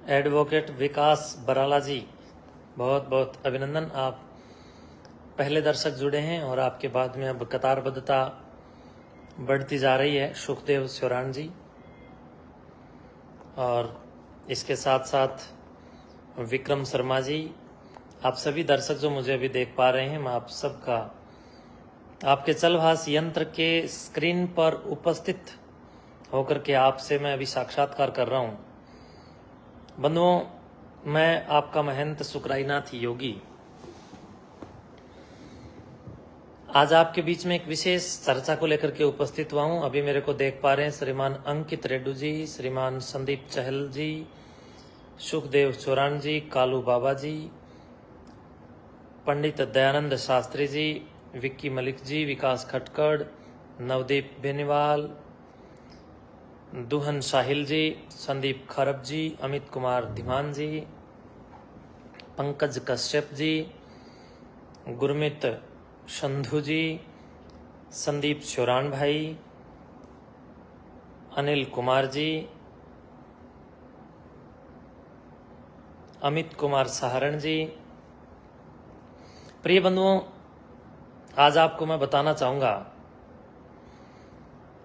Advocate विकास बराला जी, बहुत बहुत अभिनंदन। आप पहले दर्शक जुड़े हैं और आपके बाद में अब कतारबद्धता बढ़ती जा रही है। सुखदेव स्योरान जी, और इसके साथ साथ विक्रम शर्मा जी, आप सभी दर्शक जो मुझे अभी देख पा रहे हैं, मैं आप सबका आपके चलभाष यंत्र के स्क्रीन पर उपस्थित होकर के आपसे मैं अभी साक्षात्कार कर रहा हूं। बंधुओं, मैं आपका महंत सुकराईनाथ योगी आज आपके बीच में एक विशेष चर्चा को लेकर के उपस्थित हुआ हूं। अभी मेरे को देख पा रहे हैं श्रीमान अंकित रेड्डू जी, श्रीमान संदीप चहल जी, सुखदेव चौरान जी, कालू बाबा जी, पंडित दयानंद शास्त्री जी, विक्की मलिक जी, विकास खटकड़, नवदीप बेनीवाल, दुहन साहिल जी, संदीप खरब जी, अमित कुमार धीमान जी, पंकज कश्यप जी, गुरमीत संधु जी, संदीप चौरान भाई, अनिल कुमार जी, अमित कुमार सहारण जी। प्रिय बंधुओं, आज आपको मैं बताना चाहूंगा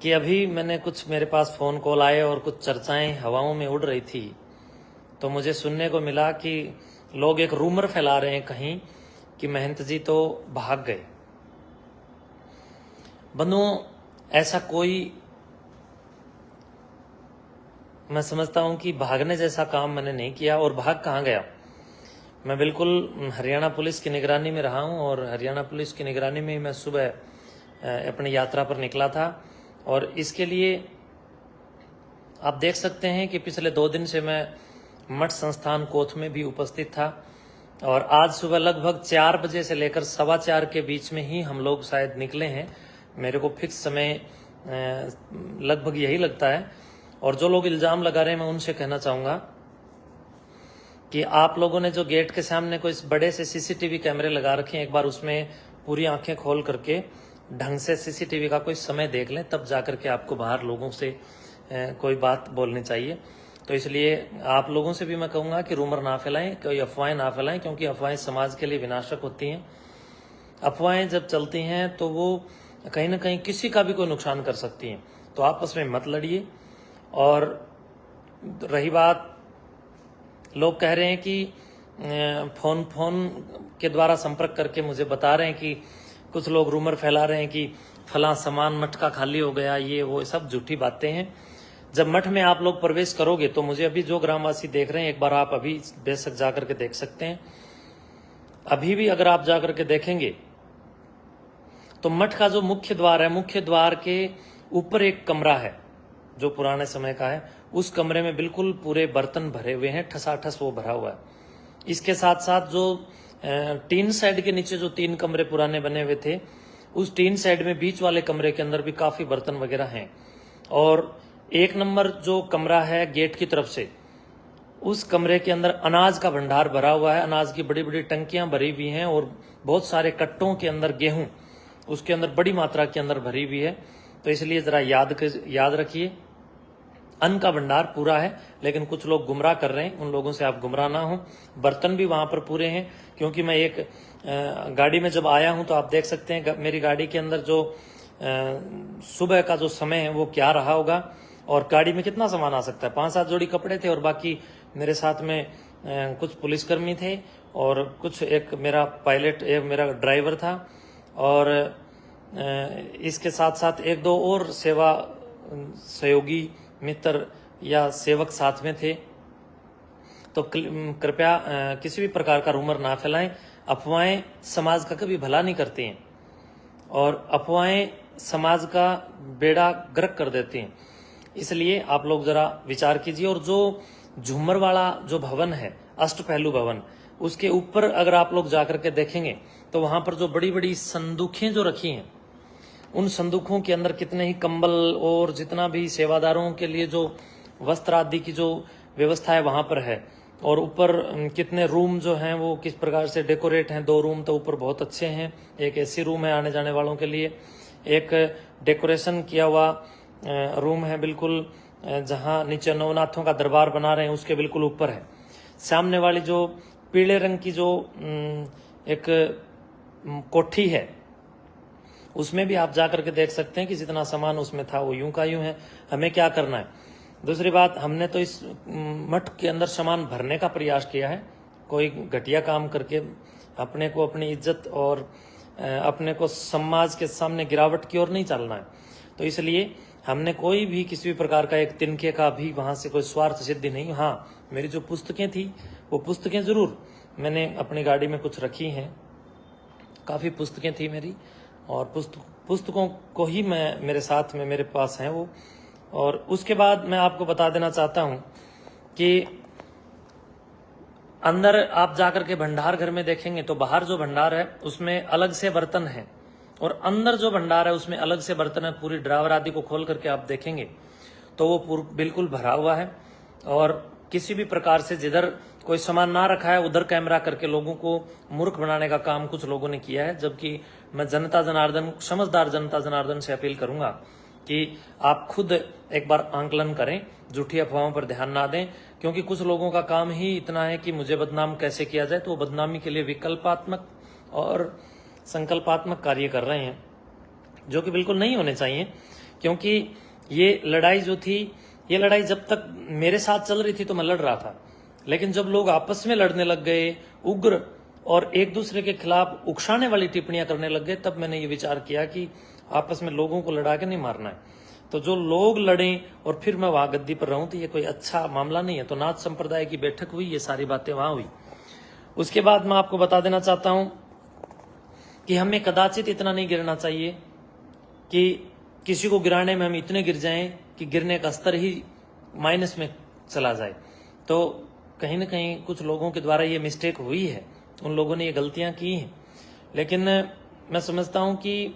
कि अभी मैंने कुछ मेरे पास फोन कॉल आए और कुछ चर्चाएं हवाओं में उड़ रही थी, तो मुझे सुनने को मिला कि लोग एक रूमर फैला रहे हैं कहीं कि महंत जी तो भाग गए। बंधुओं, ऐसा कोई, मैं समझता हूं कि भागने जैसा काम मैंने नहीं किया। और भाग कहाँ गया, मैं बिल्कुल हरियाणा पुलिस की निगरानी में रहा हूं और हरियाणा पुलिस की निगरानी में मैं सुबह अपनी यात्रा पर निकला था। और इसके लिए आप देख सकते हैं कि पिछले 2 दिन से मैं मठ संस्थान कोथ में भी उपस्थित था, और आज सुबह लगभग 4 बजे से लेकर 4:15 के बीच में ही हम लोग शायद निकले हैं। मेरे को फिक्स समय लगभग यही लगता है। और जो लोग इल्जाम लगा रहे हैं, मैं उनसे कहना चाहूंगा कि आप लोगों ने जो गेट के सामने कोई बड़े से सीसीटीवी कैमरे लगा रखे हैं, एक बार उसमें पूरी आंखें खोल करके ढंग से सीसीटीवी का कोई समय देख लें, तब जाकर के आपको बाहर लोगों से कोई बात बोलनी चाहिए। तो इसलिए आप लोगों से भी मैं कहूंगा कि रूमर ना फैलाएं, कोई अफवाहें ना फैलाएं, क्योंकि अफवाहें समाज के लिए विनाशक होती हैं। अफवाहें जब चलती हैं तो वो कहीं ना कहीं किसी का भी कोई नुकसान कर सकती हैं। तो आपस में मत लड़िए। और रही बात, लोग कह रहे हैं कि फोन के द्वारा संपर्क करके मुझे बता रहे हैं कि कुछ लोग रूमर फैला रहे हैं कि फलां सामान मठ का खाली हो गया, ये वो सब झूठी बातें हैं। जब मठ में आप लोग प्रवेश करोगे तो मुझे अभी जो ग्रामवासी देख रहे हैं, एक बार आप अभी बेशक जाकर के देख सकते हैं। अभी भी अगर आप जाकर के देखेंगे तो मठ का जो मुख्य द्वार है, मुख्य द्वार के ऊपर एक कमरा है जो पुराने समय का है। उस कमरे में बिल्कुल पूरे बर्तन भरे हुए हैं, ठसाठस वो भरा हुआ है। इसके साथ साथ जो टीन शेड के नीचे जो 3 कमरे पुराने बने हुए थे, उस टीन शेड में बीच वाले कमरे के अंदर भी काफी बर्तन वगैरह हैं। और 1 नंबर जो कमरा है गेट की तरफ से, उस कमरे के अंदर अनाज का भंडार भरा हुआ है। अनाज की बड़ी बड़ी टंकियां भरी हुई हैं और बहुत सारे कट्टों के अंदर गेहूं उसके अंदर बड़ी मात्रा के अंदर भरी हुई है। तो इसलिए जरा याद रखिए, अन्न का भंडार पूरा है, लेकिन कुछ लोग गुमराह कर रहे हैं, उन लोगों से आप गुमराह ना हो। बर्तन भी वहां पर पूरे हैं, क्योंकि मैं एक गाड़ी में जब आया हूं तो आप देख सकते हैं मेरी गाड़ी के अंदर जो सुबह का जो समय है वो क्या रहा होगा, और गाड़ी में कितना सामान आ सकता है। 5-7 जोड़ी कपड़े थे और बाकी मेरे साथ में कुछ पुलिसकर्मी थे और कुछ, एक मेरा पायलट, एक मेरा ड्राइवर था, और इसके साथ साथ 1-2 और सेवा सहयोगी मित्र या सेवक साथ में थे। तो कृपया किसी भी प्रकार का रूमर ना फैलाएं। अफवाहें समाज का कभी भला नहीं करती हैं और अफवाहें समाज का बेड़ा गर्क कर देती हैं। इसलिए आप लोग जरा विचार कीजिए। और जो झूमर वाला जो भवन है, अष्टपहलू भवन, उसके ऊपर अगर आप लोग जाकर के देखेंगे तो वहां पर जो बड़ी बड़ी संदूखें जो रखी हैं, उन संदूकों के अंदर कितने ही कंबल और जितना भी सेवादारों के लिए जो वस्त्र आदि की जो व्यवस्था है वहां पर है। और ऊपर कितने रूम जो हैं वो किस प्रकार से डेकोरेट हैं। 2 रूम तो ऊपर बहुत अच्छे हैं, एक एसी रूम है आने जाने वालों के लिए, एक डेकोरेशन किया हुआ रूम है बिल्कुल जहां नीचे नवनाथों का दरबार बना रहे हैं उसके बिल्कुल ऊपर है। सामने वाली जो पीले रंग की जो एक कोठी है उसमें भी आप जाकर के देख सकते हैं कि जितना सामान उसमें था वो यूं का यूं है। हमें क्या करना है? दूसरी बात, हमने तो इस मठ के अंदर सामान भरने का प्रयास किया है, कोई घटिया काम करके अपने को अपनी इज्जत और अपने को समाज के सामने गिरावट की ओर नहीं चलना है। तो इसलिए हमने कोई भी किसी भी प्रकार का एक तिनके का भी वहां से कोई स्वार्थ सिद्धि नहीं। हाँ, मेरी जो पुस्तकें थी वो पुस्तकें जरूर मैंने अपनी गाड़ी में कुछ रखी हैं, काफ़ी पुस्तकें थी मेरी, और पुस्तकों को ही मैं मेरे साथ में मेरे पास हैं वो। और उसके बाद मैं आपको बता देना चाहता हूं कि अंदर आप जाकर के भंडार घर में देखेंगे तो बाहर जो भंडार है उसमें अलग से बर्तन है, और अंदर जो भंडार है उसमें अलग से बर्तन है। पूरी ड्रावर आदि को खोल करके आप देखेंगे तो वो बिल्कुल भरा हुआ है, और किसी भी प्रकार से जिधर कोई सामान ना रखा है उधर कैमरा करके लोगों को मूर्ख बनाने का काम कुछ लोगों ने किया है। जबकि मैं जनता जनार्दन, समझदार जनता जनार्दन से अपील करूंगा कि आप खुद एक बार आंकलन करें, झूठी अफवाहों पर ध्यान ना दें, क्योंकि कुछ लोगों का काम ही इतना है कि मुझे बदनाम कैसे किया जाए, तो वो बदनामी के लिए विकल्पात्मक और संकल्पात्मक कार्य कर रहे हैं, जो कि बिल्कुल नहीं होने चाहिए। क्योंकि ये लड़ाई जो थी, ये लड़ाई जब तक मेरे साथ चल रही थी तो मैं लड़ रहा था, लेकिन जब लोग आपस में लड़ने लग गए, उग्र और एक दूसरे के खिलाफ उकसाने वाली टिप्पणियां करने लग गए, तब मैंने ये विचार किया कि आपस में लोगों को लड़ा के नहीं मारना है। तो जो लोग लड़ें और फिर मैं वहां गद्दी पर रहूं तो ये कोई अच्छा मामला नहीं है। तो नाथ संप्रदाय की बैठक हुई, ये सारी बातें वहां हुई। उसके बाद मैं आपको बता देना चाहता हूं कि हमें कदाचित इतना नहीं गिरना चाहिए कि किसी को गिराने में हम इतने गिर जाएं कि गिरने का स्तर ही माइनस में चला जाए। तो कहीं ना कहीं कुछ लोगों के द्वारा ये मिस्टेक हुई है, उन लोगों ने ये गलतियां की हैं, लेकिन मैं समझता हूं कि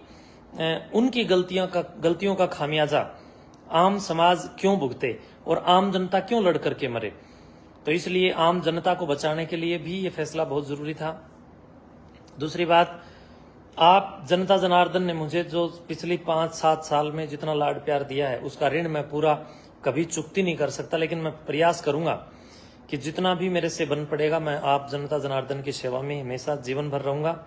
उनकी गलतियों का खामियाजा आम समाज क्यों भुगते और आम जनता क्यों लड़ करके मरे। तो इसलिए आम जनता को बचाने के लिए भी ये फैसला बहुत जरूरी था। दूसरी बात, आप जनता जनार्दन ने मुझे जो पिछली 5-7 साल में जितना लाड प्यार दिया है उसका ऋण मैं पूरा कभी चुकती नहीं कर सकता, लेकिन मैं प्रयास करूंगा कि जितना भी मेरे से बन पड़ेगा मैं आप जनता जनार्दन की सेवा में हमेशा जीवन भर रहूंगा।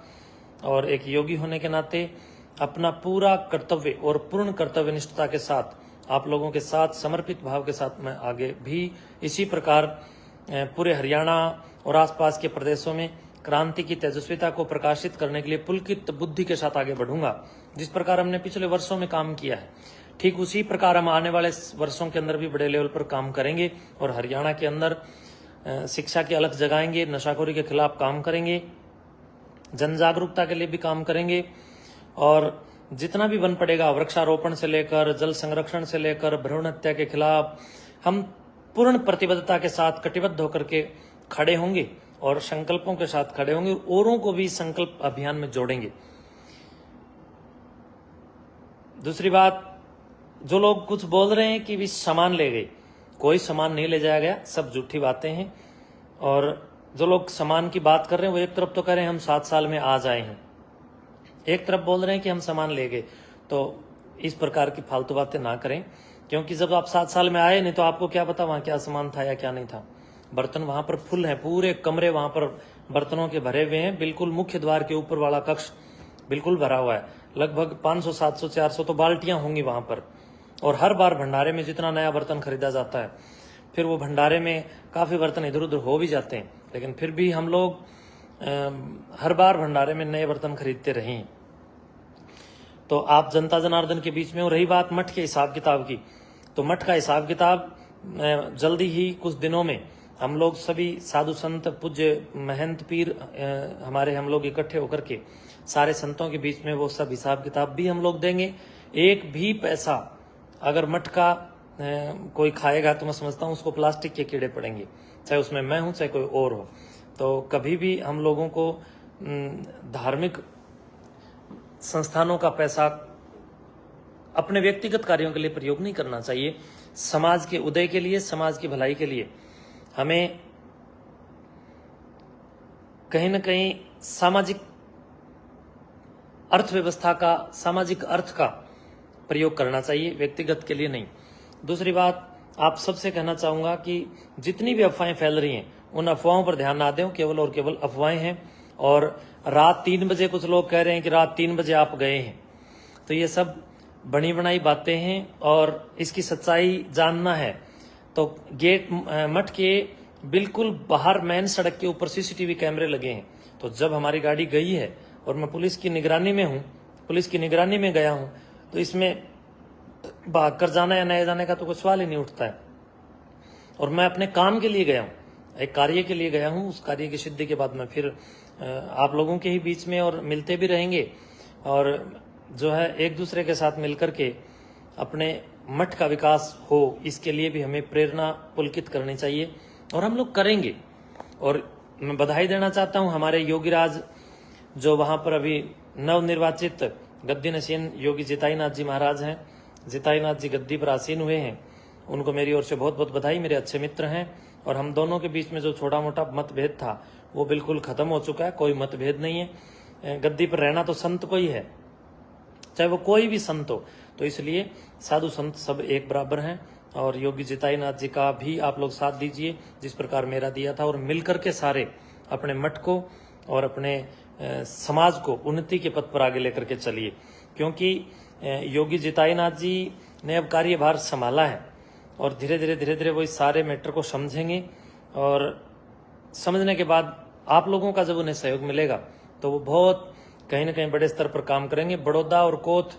और एक योगी होने के नाते अपना पूरा कर्तव्य और पूर्ण कर्तव्य निष्ठता के साथ आप लोगों के साथ समर्पित भाव के साथ मैं आगे भी इसी प्रकार पूरे हरियाणा और आसपास के प्रदेशों में क्रांति की तेजस्विता को प्रकाशित करने के लिए पुलकित बुद्धि के साथ आगे बढ़ूंगा। जिस प्रकार हमने पिछले वर्षों में काम किया है, ठीक उसी प्रकार हम आने वाले वर्षों के अंदर भी बड़े लेवल पर काम करेंगे और हरियाणा के अंदर शिक्षा की अलख जगाएंगे, नशाखोरी के खिलाफ काम करेंगे, जन जागरूकता के लिए भी काम करेंगे, और जितना भी बन पड़ेगा वृक्षारोपण से लेकर जल संरक्षण से लेकर भ्रूण हत्या के खिलाफ हम पूर्ण प्रतिबद्धता के साथ कटिबद्ध होकर के खड़े होंगे और संकल्पों के साथ खड़े होंगे, औरों को भी संकल्प अभियान में जोड़ेंगे। दूसरी बात, जो लोग कुछ बोल रहे हैं कि भी सामान ले गए, कोई सामान नहीं ले जाया गया, सब झूठी बातें हैं। और जो लोग सामान की बात कर रहे हैं वो एक तरफ तो कह रहे हैं हम 7 साल में आ जाए हैं, एक तरफ बोल रहे हैं कि हम सामान ले गए। तो इस प्रकार की फालतू बातें ना करें, क्योंकि जब आप 7 साल में आए नहीं तो आपको क्या पता वहां क्या सामान था या क्या नहीं था। बर्तन वहां पर फुल है, पूरे कमरे वहां पर बर्तनों के भरे हुए हैं। बिल्कुल मुख्य द्वार के ऊपर वाला कक्ष बिल्कुल भरा हुआ है, लगभग 500, 700, 400 तो बाल्टियां होंगी वहां पर। और हर बार भंडारे में जितना नया बर्तन खरीदा जाता है, फिर वो भंडारे में काफी बर्तन इधर उधर हो भी जाते हैं, लेकिन फिर भी हम लोग हर बार भंडारे में नए बर्तन खरीदते रहे। तो आप जनता जनार्दन के बीच में हो। रही बात मठ के हिसाब किताब की, तो मठ का हिसाब किताब जल्दी ही कुछ दिनों में हम लोग सभी साधु संत पूज्य महंत पीर हमारे हम लोग इकट्ठे होकर के सारे संतों के बीच में वो सब हिसाब किताब भी हम लोग देंगे। एक भी पैसा अगर मठ का कोई खाएगा तो मैं समझता हूँ उसको प्लास्टिक के कीड़े पड़ेंगे, चाहे उसमें मैं हूं चाहे कोई और हो। तो कभी भी हम लोगों को धार्मिक संस्थानों का पैसा अपने व्यक्तिगत कार्यों के लिए प्रयोग नहीं करना चाहिए। समाज के उदय के लिए, समाज की भलाई के लिए हमें कहीं ना कहीं सामाजिक अर्थव्यवस्था का, सामाजिक अर्थ का प्रयोग करना चाहिए, व्यक्तिगत के लिए नहीं। दूसरी बात, आप सबसे कहना चाहूंगा कि जितनी भी अफवाहें फैल रही हैं उन अफवाहों पर ध्यान ना दें, केवल और केवल अफवाहें हैं। और रात 3 बजे कुछ लोग कह रहे हैं कि रात 3 बजे आप गए हैं, तो ये सब बनी बनाई बातें हैं। और इसकी सच्चाई जानना है तो गेट मठ के बिल्कुल बाहर मेन सड़क के ऊपर सीसीटीवी कैमरे लगे हैं। तो जब हमारी गाड़ी गई है और मैं पुलिस की निगरानी में हूं, पुलिस की निगरानी में गया हूं, तो इसमें भाग कर जाना या नए जाने का तो कोई सवाल ही नहीं उठता है। और मैं अपने काम के लिए गया हूं, एक कार्य के लिए गया हूं। उस कार्य की सिद्धि के बाद मैं फिर आप लोगों के ही बीच में और मिलते भी रहेंगे, और जो है एक दूसरे के साथ मिलकर के अपने मठ का विकास हो, इसके लिए भी हमें प्रेरणा पुलकित करनी चाहिए, और हम लोग करेंगे। और मैं बधाई देना चाहता हूं हमारे योगीराज, जो वहां पर अभी नवनिर्वाचित गद्दी नशीन योगी जिताईनाथ जी महाराज हैं। जिताईनाथ जी गद्दी पर आसीन हुए हैं, उनको मेरी ओर से बहुत बहुत बधाई। मेरे अच्छे मित्र हैं, और हम दोनों के बीच में जो छोटा मोटा मतभेद था वो बिल्कुल खत्म हो चुका है, कोई मतभेद नहीं है। गद्दी पर रहना तो संत को ही है, चाहे वो कोई भी संत हो, तो इसलिए साधु संत सब एक बराबर हैं। और योगी जिताईनाथ जी का भी आप लोग साथ दीजिए जिस प्रकार मेरा दिया था, और मिलकर के सारे अपने मठ को और अपने समाज को उन्नति के पथ पर आगे लेकर के चलिए। क्योंकि योगी जिताईनाथ जी ने अब कार्यभार संभाला है, और धीरे धीरे वो इस सारे मैटर को समझेंगे, और समझने के बाद आप लोगों का जब उन्हें सहयोग मिलेगा तो वो बहुत कहीं ना कहीं बड़े स्तर पर काम करेंगे। बड़ौदा और कोथ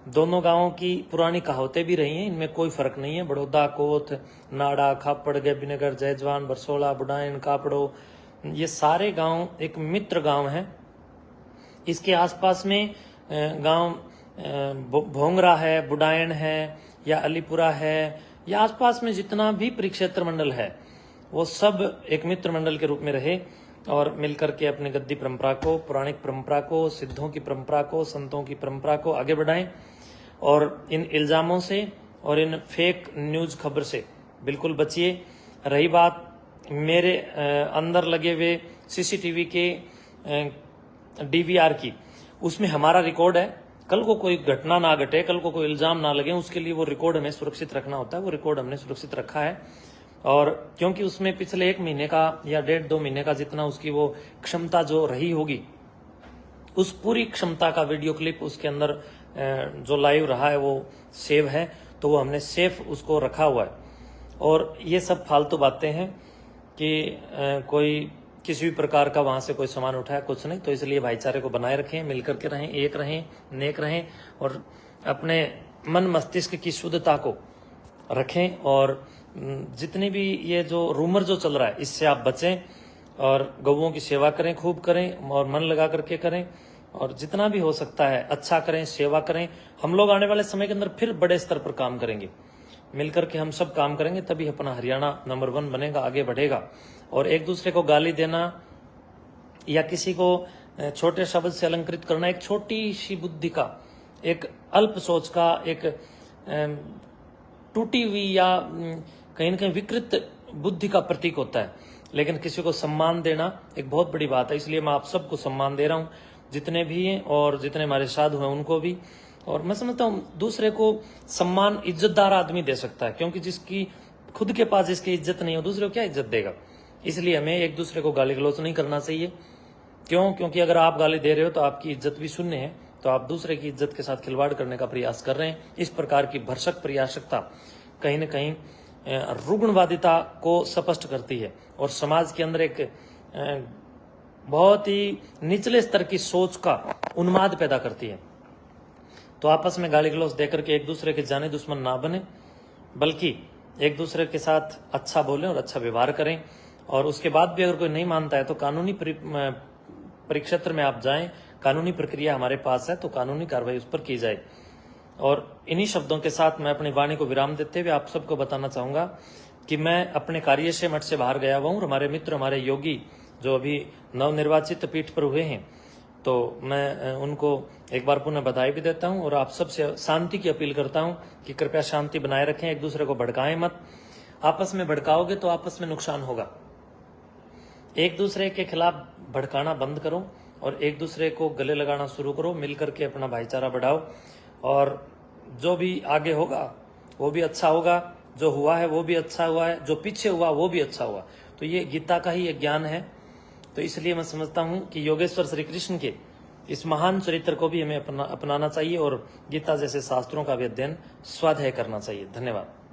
दोनों गांवों की पुरानी कहावतें भी रही हैं, इनमें कोई फर्क नहीं है। बड़ौदा, कोथ, नाड़ा, खापड़, गैबीनगर, जयजवान, बरसोला, बुडायन, कापड़ो, ये सारे गांव एक मित्र गांव हैं। इसके आसपास में गांव भोंगरा है, बुडायन है, या अलीपुरा है, या आसपास में जितना भी परिक्षेत्र मंडल है, वो सब एक मित्र मंडल के रूप में रहे, और मिलकर के अपनी गद्दी परंपरा को, पौराणिक परंपरा को, सिद्धों की परंपरा को, संतों की परंपरा को आगे बढ़ाएं। और इन इल्जामों से और इन फेक न्यूज खबर से बिल्कुल बचिए। रही बात मेरे अंदर लगे हुए सीसीटीवी के डीवीआर की, उसमें हमारा रिकॉर्ड है। कल को कोई घटना ना घटे, कल को कोई इल्जाम ना लगे, उसके लिए वो रिकॉर्ड हमें सुरक्षित रखना होता है। वो रिकॉर्ड हमने सुरक्षित रखा है, और क्योंकि उसमें पिछले 1 महीने का या 1.5-2 महीने का जितना उसकी वो क्षमता जो रही होगी, उस पूरी क्षमता का वीडियो क्लिप उसके अंदर जो लाइव रहा है वो सेव है, तो वो हमने सेफ उसको रखा हुआ है। और ये सब फालतू बातें हैं कि कोई किसी भी प्रकार का वहां से कोई सामान उठाया, कुछ नहीं। तो इसलिए भाईचारे को बनाए रखें, मिलकर के रहें, एक रहें, नेक रहें, और अपने मन मस्तिष्क की शुद्धता को रखें। और जितनी भी ये जो रूमर जो चल रहा है इससे आप बचें, और गौओं की सेवा करें, खूब करें, और मन लगा करके करें, और जितना भी हो सकता है अच्छा करें, सेवा करें। हम लोग आने वाले समय के अंदर फिर बड़े स्तर पर काम करेंगे, मिलकर के हम सब काम करेंगे, तभी अपना हरियाणा नंबर 1 बनेगा, आगे बढ़ेगा। और एक दूसरे को गाली देना या किसी को छोटे शब्द से अलंकृत करना एक छोटी सी बुद्धि का, एक अल्प सोच का, एक टूटी हुई या कहीं ना कहीं विकृत बुद्धि का प्रतीक होता है। लेकिन किसी को सम्मान देना एक बहुत बड़ी बात है। इसलिए मैं आप सबको सम्मान दे रहा हूं, जितने भी हैं और जितने हमारे साधु हैं उनको भी। और मैं समझता हूँ दूसरे को सम्मान इज्जतदार आदमी दे सकता है, क्योंकि जिसकी खुद के पास जिसकी इज्जत नहीं हो, दूसरे को क्या इज्जत देगा। इसलिए हमें एक दूसरे को गाली गलौज नहीं करना चाहिए। क्यों? क्योंकि अगर आप गाली दे रहे हो तो आपकी इज्जत भी शून्य है, तो आप दूसरे की इज्जत के साथ खिलवाड़ करने का प्रयास कर रहे हैं। इस प्रकार की भरसक प्रयासकता कहीं न कहीं रुग्णवादिता को स्पष्ट करती है, और समाज के अंदर एक बहुत ही निचले स्तर की सोच का उन्माद पैदा करती है। तो आपस में गाली गलौज देकर के एक दूसरे के जाने दुश्मन ना बने, बल्कि एक दूसरे के साथ अच्छा बोलें और अच्छा व्यवहार करें। और उसके बाद भी अगर कोई नहीं मानता है तो कानूनी परिक्षेत्र में आप जाएं, कानूनी प्रक्रिया हमारे पास है, तो कानूनी कार्रवाई उस पर की जाए। और इन्हीं शब्दों के साथ मैं अपनी वाणी को विराम देते हुए आप सबको बताना चाहूंगा कि मैं अपने कार्य से मठ से बाहर गया हुआ हूँ। हमारे मित्र, हमारे योगी जो अभी नवनिर्वाचित पीठ पर हुए हैं, तो मैं उनको एक बार पुनः बधाई भी देता हूं, और आप सबसे शांति की अपील करता हूं कि कृपया शांति बनाए रखें, एक दूसरे को भड़काएं मत। आपस में भड़काओगे तो आपस में नुकसान होगा। एक दूसरे के खिलाफ भड़काना बंद करो और एक दूसरे को गले लगाना शुरू करो, मिलकर के अपना भाईचारा बढ़ाओ, और जो भी आगे होगा वो भी अच्छा होगा। जो हुआ है वो भी अच्छा हुआ है, जो पीछे हुआ वो भी अच्छा हुआ। तो ये गीता का ही एक ज्ञान है। तो इसलिए मैं समझता हूं कि योगेश्वर श्री कृष्ण के इस महान चरित्र को भी हमें अपनाना चाहिए और गीता जैसे शास्त्रों का भी अध्ययन स्वाध्याय करना चाहिए। धन्यवाद।